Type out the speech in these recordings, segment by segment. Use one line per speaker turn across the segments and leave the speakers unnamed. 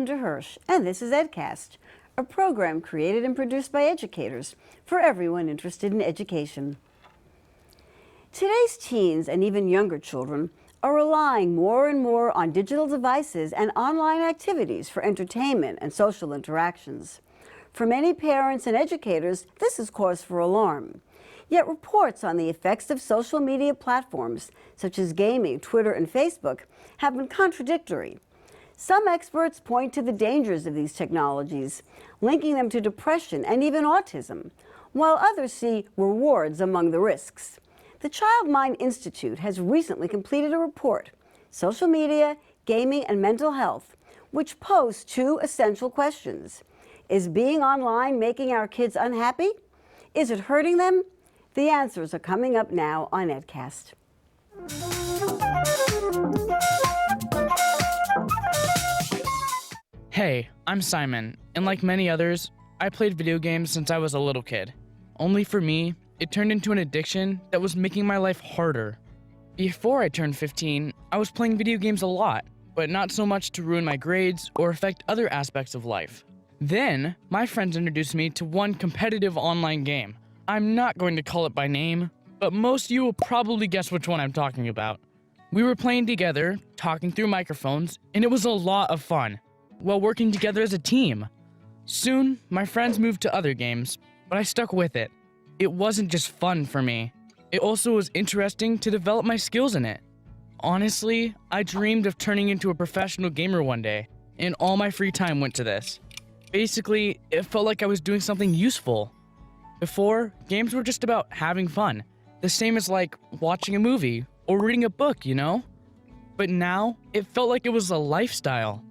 Linda Hirsch, and this is EdCast, a program created and produced by educators for everyone interested in education. Today's teens and even younger children are relying more and more on digital devices and online activities for entertainment and social interactions. For many parents and educators, this is cause for alarm. Yet reports on the effects of social media platforms, such as gaming, Twitter, and Facebook, have been contradictory. Some experts point to the dangers of these technologies, linking them to depression and even autism, while others see rewards among the risks. The Child Mind Institute has recently completed a report, Social Media, Gaming, and Mental Health, which posed two essential questions. Is being online making our kids unhappy? Is it hurting them? The answers are coming up now on EdCast.
Hey, I'm Simon, and like many others, I played video games since I was a little kid. Only for me, it turned into an addiction that was making my life harder. Before I turned 15, I was playing video games a lot, but not so much to ruin my grades or affect other aspects of life. Then, my friends introduced me to one competitive online game. I'm not going to call it by name, but most of you will probably guess which one I'm talking about. We were playing together, talking through microphones, and it was a lot of fun, while working together as a team. Soon, my friends moved to other games, but I stuck with it. It wasn't just fun for me. It also was interesting to develop my skills in it. Honestly, I dreamed of turning into a professional gamer one day, and all my free time went to this. Basically, it felt like I was doing something useful. Before, games were just about having fun, the same as like watching a movie or reading a book, you know? But now, it felt like it was a lifestyle.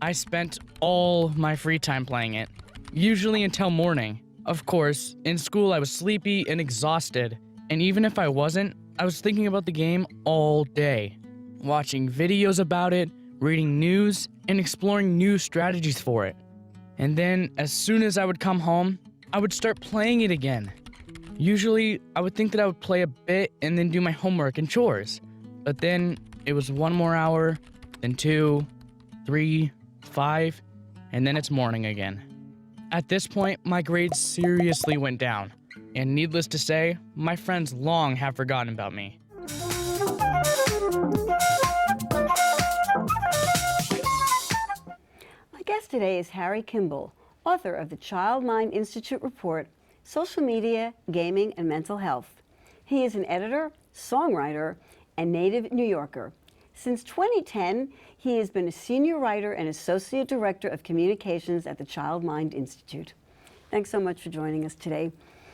I spent all my free time playing it, usually until morning. Of course, in school I was sleepy and exhausted, and even if I wasn't, I was thinking about the game all day, watching videos about it, reading news, and exploring new strategies for it. And then, as soon as I would come home, I would start playing it again. Usually, I would think that I would play a bit and then do my homework and chores. But then, it was 1 more hour, then 2, 3, 5, and then it's morning again. At this point, my grades seriously went down. And needless to say, my friends long have forgotten about me.
My guest today is Harry Kimball, author of the Child Mind Institute report, Social Media, Gaming, and Mental Health. He is an editor, songwriter, and native New Yorker. Since 2010, he has been a senior writer and associate director of communications at the Child Mind Institute. Thanks so much for joining us today.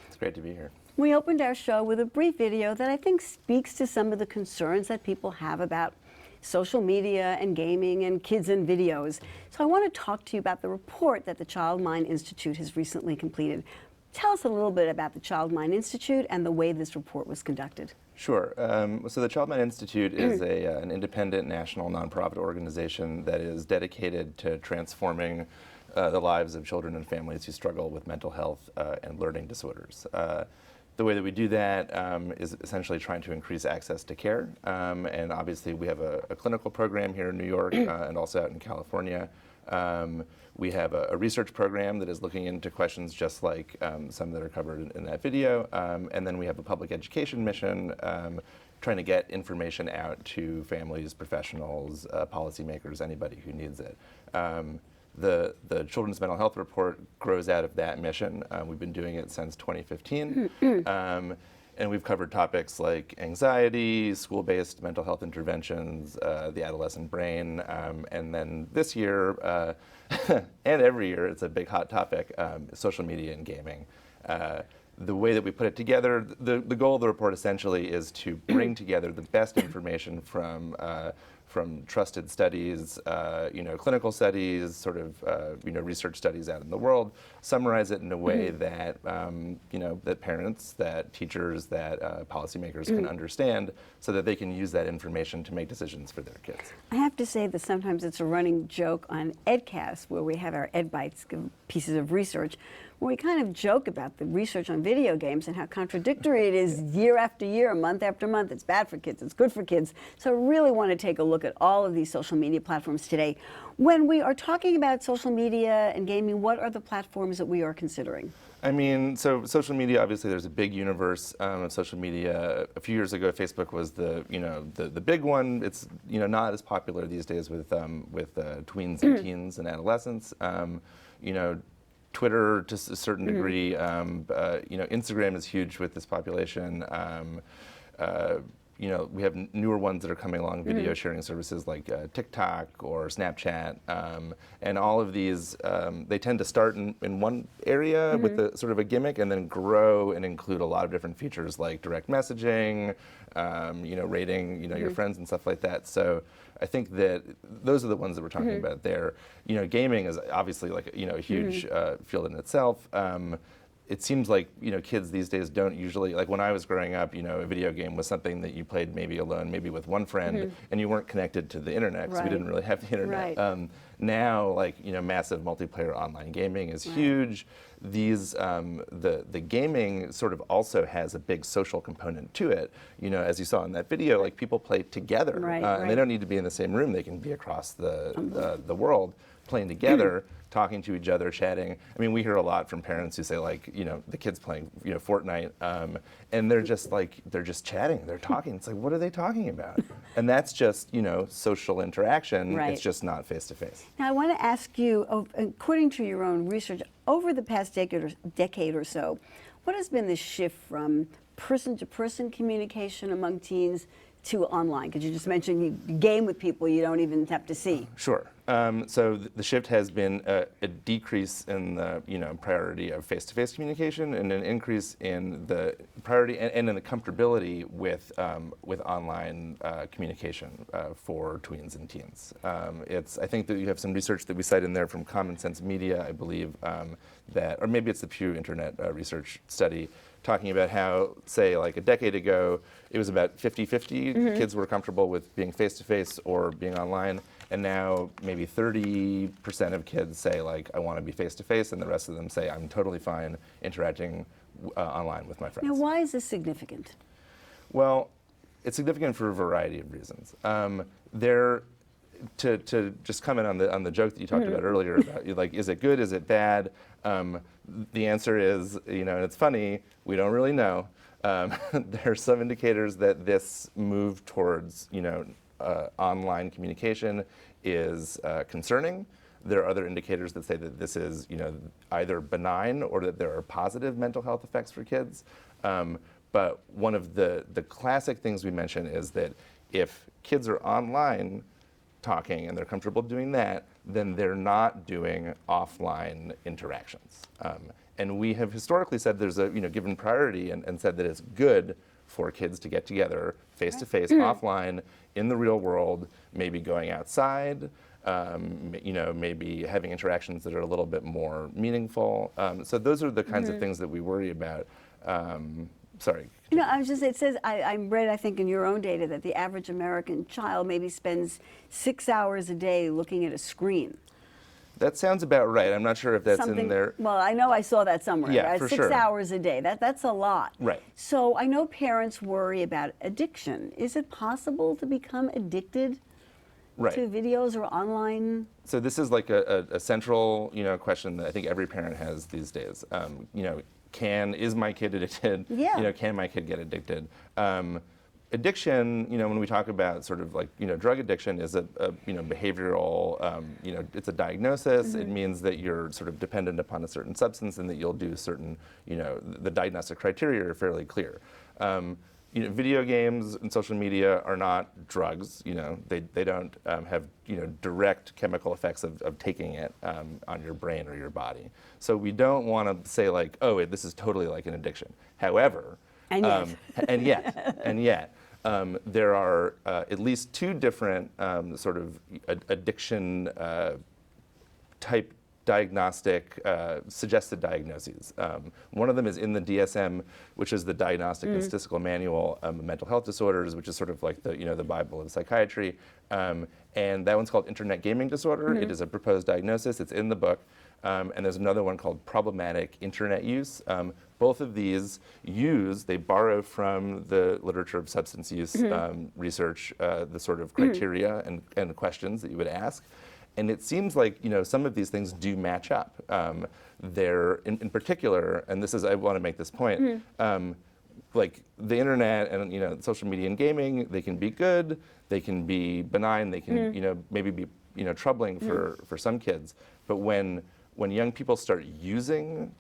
It's great to be here.
We opened our show with a brief video that I think speaks to some of the concerns that people have about social media and gaming and kids and videos. So I want to talk to you about the report that the Child Mind Institute has recently completed. Tell us a little bit about the Child Mind Institute and the way this report was conducted.
Sure. So the Child Mind Institute is an independent national nonprofit organization that is dedicated to transforming the lives of children and families who struggle with mental health and learning disorders. The way that we do that is essentially trying to increase access to care. And obviously we have a clinical program here in New York and also out in California. We have a research program that is looking into questions just like some that are covered in that video. And then we have a public education mission trying to get information out to families, professionals, policymakers, anybody who needs it. The Children's Mental Health Report grows out of that mission. We've been doing it since 2015. And we've covered topics like anxiety, school-based mental health interventions, the adolescent brain, and then this year, and every year, it's a big hot topic, social media and gaming. The way that we put it together, the goal of the report essentially is to bring together the best information from trusted studies, clinical studies, sort of, research studies out in the world, summarize it in a way that, that parents, that teachers, that policymakers can understand so that they can use that information to make decisions for their kids.
I have to say that sometimes it's a running joke on EdCast, where we have our Ed Bites pieces of research, where we kind of joke about the research on video games and how contradictory it is year after year, month after month. It's bad for kids, it's good for kids. So I really want to take a look look at all of these social media platforms today. When we are talking about social media and gaming, what are the platforms that we are considering?
I mean, so social media, obviously there's a big universe of social media. A few years ago, Facebook was the big one. It's, not as popular these days with tweens and teens and adolescents. Twitter to a certain degree. Instagram is huge with this population. We have newer ones that are coming along, video sharing services like TikTok or Snapchat, and all of these, they tend to start in one area with a sort of a gimmick and then grow and include a lot of different features like direct messaging, rating, your friends and stuff like that. So I think that those are the ones that we're talking about there. Gaming is obviously like, a huge field in itself. It seems like kids these days don't usually, like when I was growing up, a video game was something that you played maybe alone, maybe with one friend, and you weren't connected to the internet because we didn't really have the internet.
Right.
Now, massive multiplayer online gaming is huge. These the gaming sort of also has a big social component to it. As you saw in that video, like people play together, and they don't need to be in the same room. They can be across the world playing together. Talking to each other, chatting. I mean, we hear a lot from parents who say, the kids playing, Fortnite, and they're just chatting, they're talking. It's like, what are they talking about? And that's just, social interaction.
Right.
It's just not face to face.
Now, I want to ask you, according to your own research, over the past decade or so, what has been the shift from person-to-person communication among teens to online? Because you just mentioned you game with people you don't even have to see.
Sure. So the shift has been a decrease in the priority of face-to-face communication and an increase in the priority and in the comfortability with online communication for tweens and teens. I think that you have some research that we cite in there from Common Sense Media, I believe, that, or maybe it's the Pew Internet Research Study, talking about how, say, like a decade ago, it was about 50-50. Kids were comfortable with being face-to-face or being online. And now maybe 30% of kids say, I want to be face-to-face, and the rest of them say, I'm totally fine interacting online with my friends.
Now, why is this significant?
Well, it's significant for a variety of reasons. To just comment on the joke that you talked about earlier, about is it good, is it bad? The answer is, and it's funny, we don't really know. There are some indicators that this move towards, online communication is concerning. There are other indicators that say that this is, either benign or that there are positive mental health effects for kids. But one of the classic things we mention is that if kids are online talking and they're comfortable doing that, then they're not doing offline interactions. And we have historically said there's a given priority and said that it's good for kids to get together face-to-face, offline, in the real world, maybe going outside, maybe having interactions that are a little bit more meaningful. So those are the kinds of things that we worry about. Sorry.
I was just, it says, I read, I think, in your own data that the average American child maybe spends 6 hours a day looking at a screen.
That sounds about right. I'm not sure if that's in there.
Well, I know I saw that somewhere.
Yeah,
right?
for
6
sure.
hours a day. That's a lot.
Right.
So I know parents worry about addiction. Is it possible to become addicted to videos or online?
So this is like a central question that I think every parent has these days. Is my kid addicted?
Yeah.
Can my kid get addicted? Addiction, when we talk about sort of drug addiction is a behavioral, it's a diagnosis. It means that you're sort of dependent upon a certain substance and that you'll do certain, the diagnostic criteria are fairly clear. Video games and social media are not drugs. They don't have direct chemical effects of taking it on your brain or your body. So we don't want to say this is totally like an addiction. However, and yet, there are at least two different sort of addiction type diagnostic suggested diagnoses. One of them is in the DSM, which is the Diagnostic and Statistical Manual of Mental Health Disorders, which is sort of like the Bible of psychiatry. And that one's called Internet Gaming Disorder. It is a proposed diagnosis. It's in the book. and there's another one called problematic internet use. Both of these they borrow from the literature of substance use research, the sort of criteria and questions that you would ask. And it seems like, some of these things do match up. They're, in particular, and I want to make this point, like the internet and, social media and gaming, they can be good, they can be benign, they can, maybe be, troubling for some kids. But when young people start using,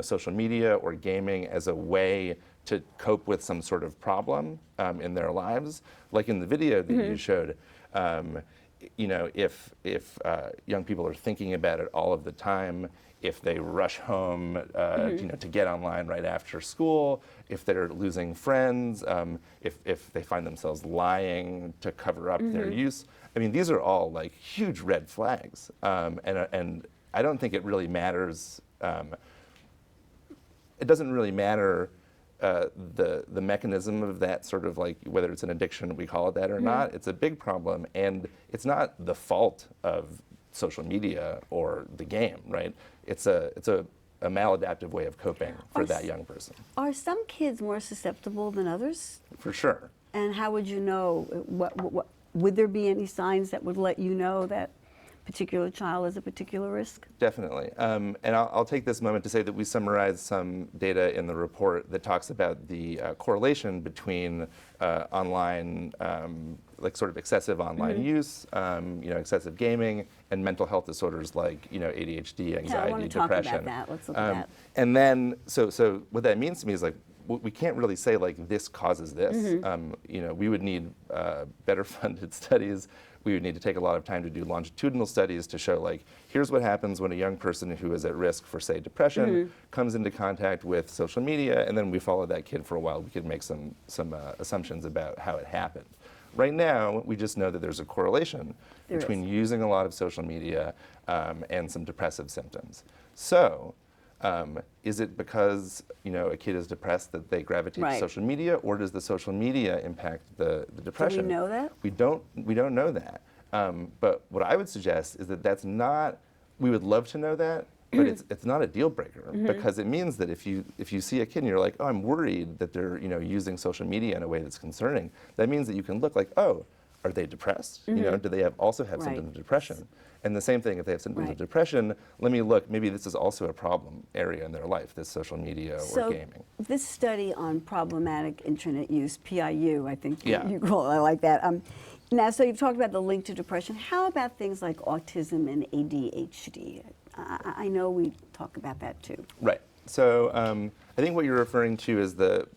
social media or gaming as a way to cope with some sort of problem in their lives, like in the video that you showed, if young people are thinking about it all of the time, if they rush home, to get online right after school, if they're losing friends, if they find themselves lying to cover up their use. I mean, these are all like huge red flags, and I don't think it really matters. It doesn't really matter the mechanism of that sort of like whether it's an addiction, we call it that or not. It's a big problem, and it's not the fault of social media or the game, right? It's a maladaptive way of coping for that young person.
Are some kids more susceptible than others?
For sure.
And how would you know? Would there be any signs that would let you know that particular child is a particular risk?
Definitely. And I'll take this moment to say that we summarized some data in the report that talks about the correlation between online, like sort of excessive online use, excessive gaming, and mental health disorders like, ADHD, anxiety,
I want to
depression.
talk about that. Let's look at that.
And then, so what that means to me is like, we can't really say like this causes this. We would need better funded studies. We would need to take a lot of time to do longitudinal studies to show like, here's what happens when a young person who is at risk for, say, depression comes into contact with social media, and then we follow that kid for a while. We could make some assumptions about how it happened. Right now, we just know that there's a correlation between using a lot of social media and some depressive symptoms. So, is it because a kid is depressed that they gravitate to social media, or does the social media impact the depression?
Do we know that?
We don't know that. But what I would suggest is that that's not. We would love to know that, but it's not a deal breaker, because it means that if you see a kid and you're like, oh, I'm worried that they're using social media in a way that's concerning, that means that you can look like, oh, are they depressed? Do they also have symptoms of depression? And the same thing, if they have symptoms of depression, let me look, maybe this is also a problem area in their life, this social media or gaming.
This study on problematic internet use, PIU, I think you call it, I like that. Now, so you've talked about the link to depression. How about things like autism and ADHD? I know we talk about that too. Right.
So I think what you're referring to is the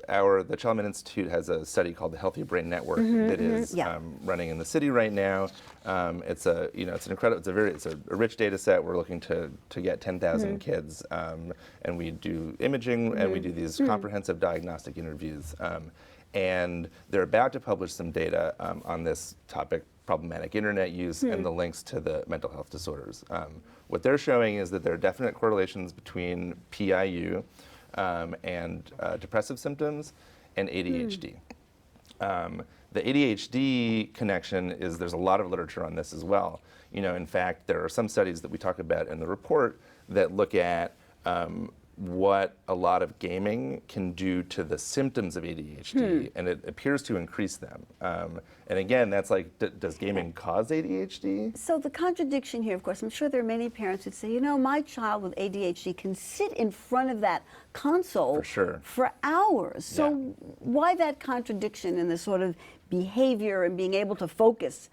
Child Institute has a study called the Healthy Brain Network that is running in the city right now. It's an incredible, it's a rich data set. We're looking to get 10,000 kids, and we do imaging and we do these comprehensive diagnostic interviews. And they're about to publish some data on this topic, problematic internet use, and the links to the mental health disorders. What they're showing is that there are definite correlations between PIU and depressive symptoms and ADHD. The ADHD connection is, there's a lot of literature on this as well. In fact, there are some studies that we talk about in the report that look at what a lot of gaming can do to the symptoms of ADHD, and it appears to increase them. And again, that's like, does gaming cause ADHD?
So the contradiction here, of course, I'm sure there are many parents who'd say, my child with ADHD can sit in front of that console for hours. So why that contradiction in the sort of behavior and being able to focus,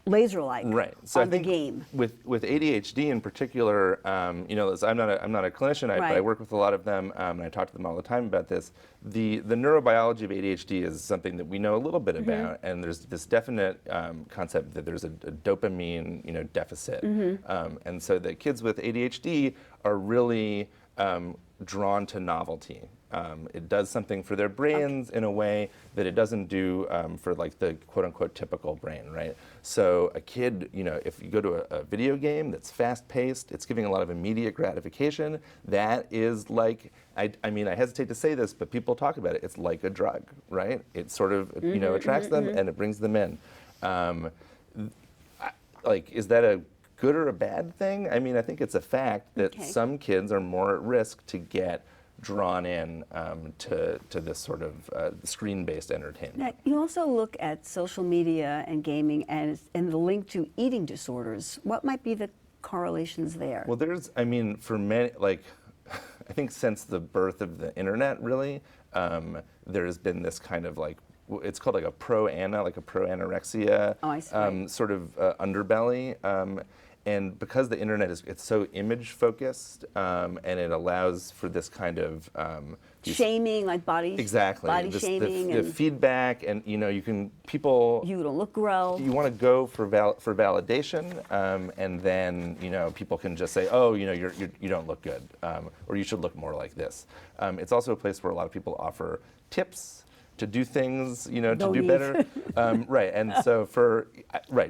laser-like
so
on
I think
the game?
With ADHD in particular, I'm not a clinician, but I work with a lot of them, and I talk to them all the time about this. The neurobiology of ADHD is something that we know a little bit about, and there's this definite concept that there's a dopamine deficit, and so the kids with ADHD are really drawn to novelty. It does something for their brains in a way that it doesn't do for like the quote-unquote typical brain, right? So a kid, if you go to a video game that's fast-paced, it's giving a lot of immediate gratification, that is like, I hesitate to say this, but people talk about it, it's like a drug, right? It sort of, attracts them and it brings them in. Is that a good or a bad thing. I mean, I think it's a fact that
Okay.
some kids are more at risk to get drawn in to this sort of screen-based entertainment.
Now, you also look at social media and gaming and the link to eating disorders. What might be the correlations there?
Well, I mean, for many, like, I think since the birth of the internet, really, there's been this kind of like, it's called like a pro-anorexia
Oh, I see.
sort of underbelly. And because the internet it's so image focused, and it allows for this kind of
Shaming, like body
exactly
shaming,
the
and
feedback, and you know, you
don't look well.
want to go for validation, and then you know, people can just say, oh, you know, you don't look good, or you should look more like this. It's also a place where a lot of people offer tips to do things, you know,
Don't
to do
eat.
better. Right, and so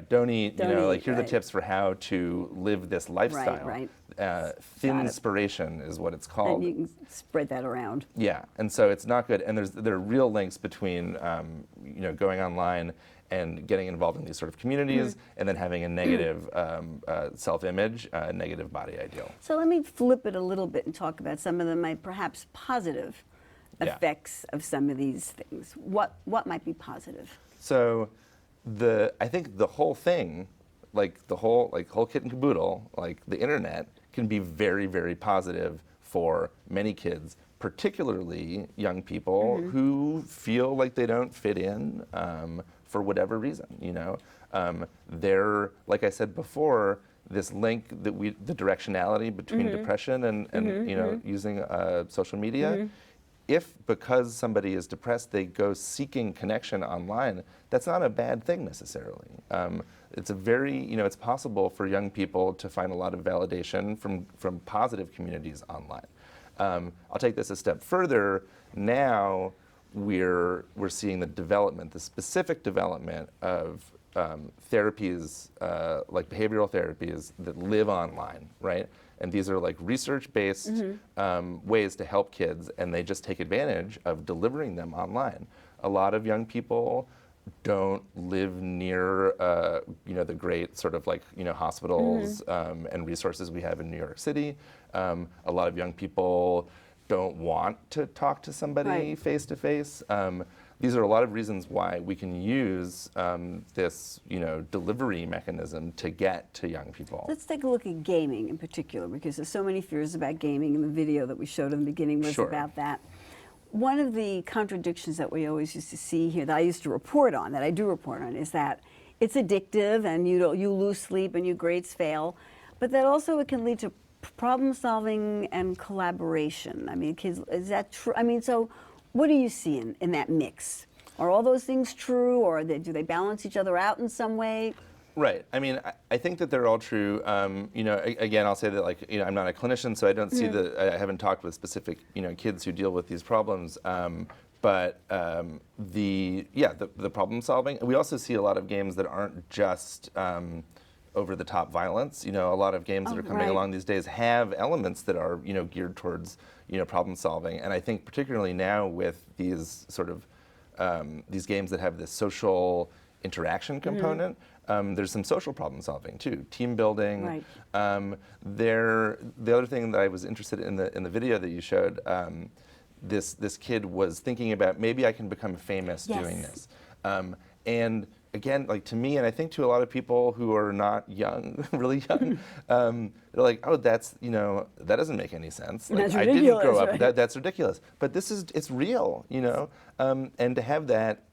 don't eat, you
Don't
know, like
eat,
here are the
right.
tips for how to live this lifestyle.
right.
Thinspiration is what it's called.
And you can spread that around.
Yeah, and so it's not good. And there are real links between, you know, going online and getting involved in these sort of communities, and then having a negative self-image, negative body ideal.
So let me flip it a little bit and talk about some of the perhaps positive
Yeah.
effects of some of these things. What might be positive?
So I think the whole thing, like the whole kit and caboodle, like the internet, can be very, very positive for many kids, particularly young people who feel like they don't fit in for whatever reason. You know, they're, like I said before, this link that the directionality between depression and you know, using social media. If because somebody is depressed, they go seeking connection online, that's not a bad thing necessarily. It's a very, you know, it's possible for young people to find a lot of validation from positive communities online. I'll take this a step further. Now we're seeing the specific development of therapies, like behavioral therapies that live online, right? And these are like research-based ways to help kids, and they just take advantage of delivering them online. A lot of young people don't live near, you know, the great sort of like, you know, hospitals and resources we have in New York City. A lot of young people don't want to talk to somebody face to face. These are a lot of reasons why we can use this, you know, delivery mechanism to get to young people.
Let's take a look at gaming in particular, because there's so many fears about gaming, and the video that we showed in the beginning was
Sure.
about that. One of the contradictions that we always used to see here, that I used to report on, that I do report on, is that it's addictive and you lose sleep and your grades fail, but that also it can lead to problem solving and collaboration. I mean, kids, is that true? I mean, so what do you see in that mix? Are all those things true, or do they balance each other out in some way?
Right. I mean, I think that they're all true. You know, again, I'll say that, like, you know, I'm not a clinician, so I don't see I haven't talked with specific, you know, kids who deal with these problems. But the problem solving. We also see a lot of games that aren't just over-the-top violence. You know, a lot of games that are coming along these days have elements that are, you know, geared towards, you know, problem solving. And I think particularly now with these sort of these games that have this social interaction component, there's some social problem solving too, team building.
Right.
The other thing that I was interested in the video that you showed, this kid was thinking about, maybe I can become famous doing this. And again, like to me, and I think to a lot of people who are not young, really young, they're like, oh, that's, you know, that doesn't make any sense. Like,
That's
I didn't grow up,
ridiculous, right?
that's ridiculous. But it's real, you know? And to have that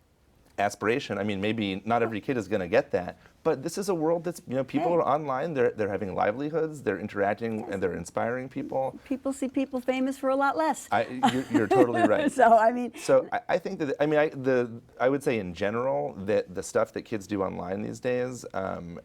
aspiration, I mean, maybe not every kid is going to get that, but this is a world that's, you know, people are online, they're having livelihoods, they're interacting, and they're inspiring people.
People see people famous for a lot less.
You're totally right.
So, I mean.
So I think that, I mean, I would say in general that the stuff that kids do online these days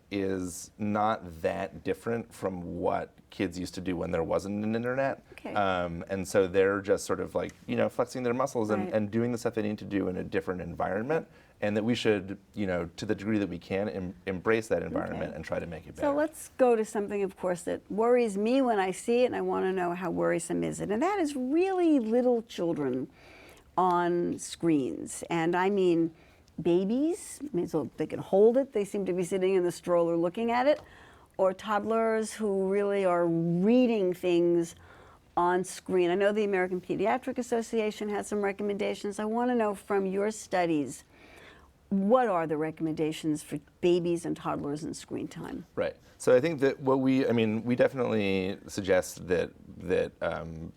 is not that different from what kids used to do when there wasn't an internet.
Okay.
And so they're just sort of like, you know, flexing their muscles
Right.
and doing the stuff they need to do in a different environment. And that we should, you know, to the degree that we can, embrace that environment and try to make it better.
So let's go to something, of course, that worries me when I see it, and I want to know how worrisome is it. And that is really little children on screens. And I mean babies, I mean, so they can hold it. They seem to be sitting in the stroller looking at it. or toddlers who really are reading things on screen? I know the American Pediatric Association has some recommendations. I want to know from your studies, what are the recommendations for babies and toddlers and screen time?
Right. So I think that we definitely suggest that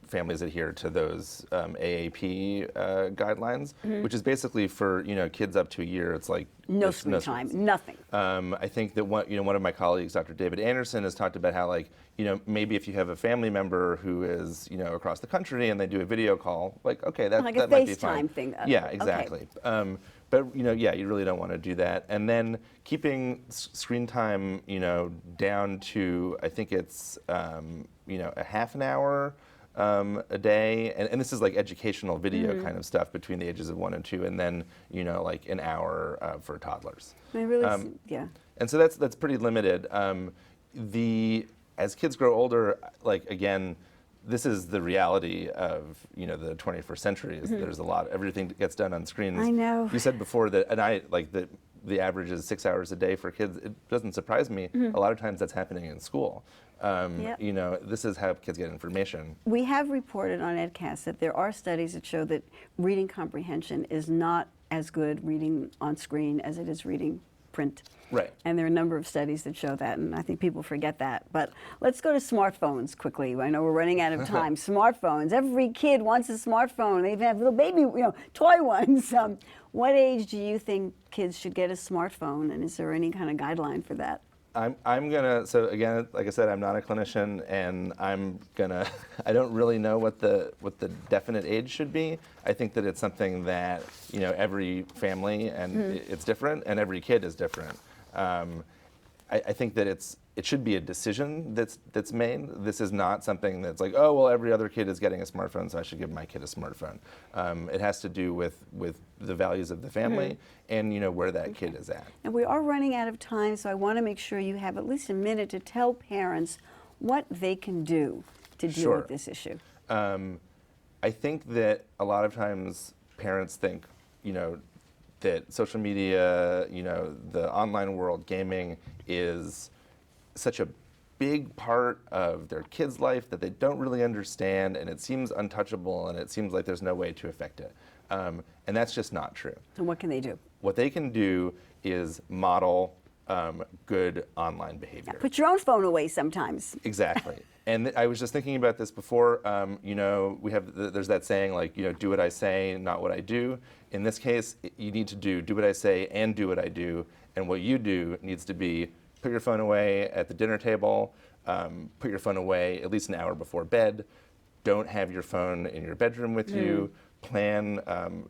families adhere to those AAP guidelines, which is basically for kids up to a year. It's like
No screen time, nothing.
I think that one of my colleagues, Dr. David Anderson, has talked about how maybe if you have a family member who is across the country and they do a video call, that
like
that
a
might be fine.
FaceTime thing.
Yeah, exactly.
Okay.
But you really don't want to do that. And then keeping screen time, down to I think it's a half an hour a day, and this is like educational video kind of stuff between the ages of 1 and 2, and then like an hour for toddlers.
I really, yeah.
And so that's pretty limited. As kids grow older, again, this is the reality of the 21st century. Is there's everything gets done on screens.
I know.
You said before that, and the average is 6 hours a day for kids. It doesn't surprise me. A lot of times that's happening in school.
Yep.
This is how kids get information.
We have reported on EdCast that there are studies that show that reading comprehension is not as good reading on screen as it is reading print.
Right.
And there are a number of studies that show that, and I think people forget that. But let's go to smartphones quickly. I know we're running out of time. Smartphones. Every kid wants a smartphone. They even have little baby, toy ones. What age do you think kids should get a smartphone, and is there any kind of guideline for that?
So again, like I said, I'm not a clinician, and I don't really know what the definite age should be. I think that it's something that, every family, and it's different, and every kid is different. I think that it should be a decision that's made. This is not something that's like, oh, well, every other kid is getting a smartphone, so I should give my kid a smartphone. It has to do with the values of the family and where that kid is at.
And we are running out of time, so I want to make sure you have at least a minute to tell parents what they can do to deal with this issue.
I think that a lot of times parents think, that social media, the online world, gaming is such a big part of their kids' life that they don't really understand, and it seems untouchable, and it seems like there's no way to affect it. And that's just not true.
So what can they do?
What they can do is model good online behavior.
Yeah, put your own phone away sometimes.
Exactly. And I was just thinking about this before. There's that saying do what I say, not what I do. In this case, you need to do what I say and do what I do. And what you do needs to be put your phone away at the dinner table, put your phone away at least an hour before bed. Don't have your phone in your bedroom with you. Plan,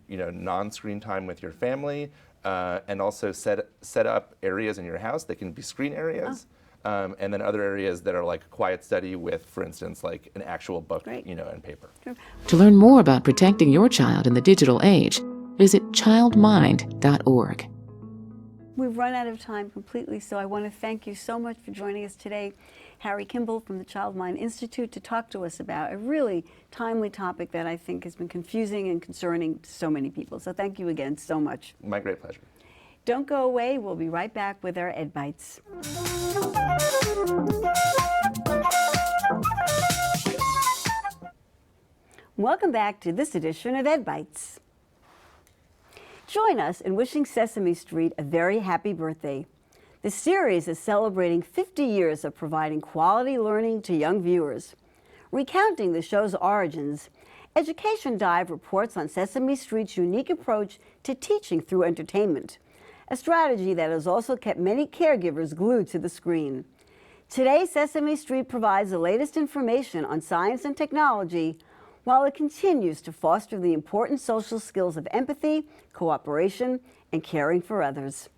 non-screen time with your family, and also set up areas in your house that can be screen areas. And then other areas that are like quiet study with, for instance, like an actual book, and paper. Sure.
To learn more about protecting your child in the digital age, visit childmind.org.
We've run out of time completely, so I want to thank you so much for joining us today, Harry Kimball from the Child Mind Institute, to talk to us about a really timely topic that I think has been confusing and concerning to so many people. So thank you again so much.
My great pleasure.
Don't go away. We'll be right back with our Ed Bites. Welcome back to this edition of Ed Bites. Join us in wishing Sesame Street a very happy birthday. The series is celebrating 50 years of providing quality learning to young viewers. Recounting the show's origins, Education Dive reports on Sesame Street's unique approach to teaching through entertainment, a strategy that has also kept many caregivers glued to the screen. Today, Sesame Street provides the latest information on science and technology, while it continues to foster the important social skills of empathy, cooperation, and caring for others.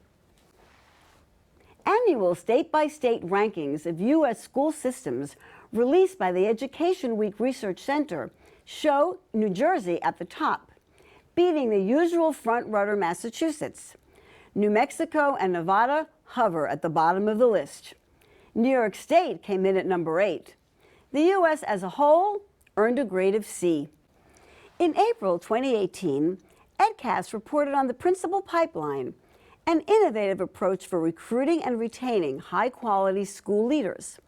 Annual state-by-state rankings of U.S. school systems released by the Education Week Research Center show New Jersey at the top, beating the usual front-runner Massachusetts. New Mexico and Nevada hover at the bottom of the list. New York State came in at number 8. The U.S. as a whole earned a grade of C. In April 2018, EdCast reported on the Principal Pipeline, an innovative approach for recruiting and retaining high-quality school leaders.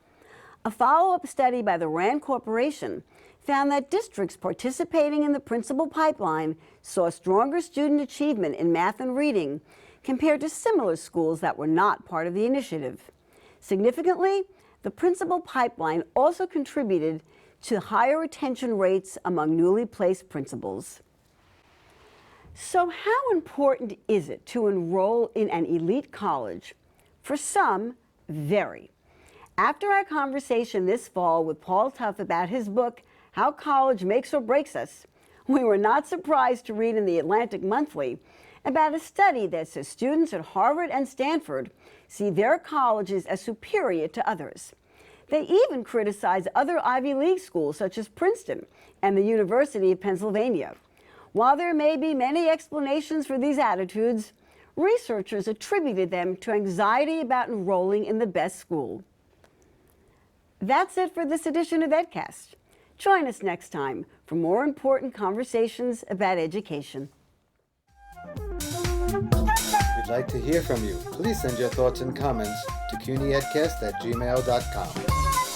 A follow-up study by the RAND Corporation found that districts participating in the principal pipeline saw stronger student achievement in math and reading compared to similar schools that were not part of the initiative. Significantly, the principal pipeline also contributed to higher retention rates among newly placed principals. So how important is it to enroll in an elite college? For some, very. After our conversation this fall with Paul Tough about his book, How College Makes or Breaks Us, we were not surprised to read in the Atlantic Monthly about a study that says students at Harvard and Stanford see their colleges as superior to others. They even criticize other Ivy League schools such as Princeton and the University of Pennsylvania. While there may be many explanations for these attitudes, researchers attributed them to anxiety about enrolling in the best school. That's it for this edition of EdCast. Join us next time for more important conversations about education.
We'd like to hear from you. Please send your thoughts and comments to cunyedcast@gmail.com.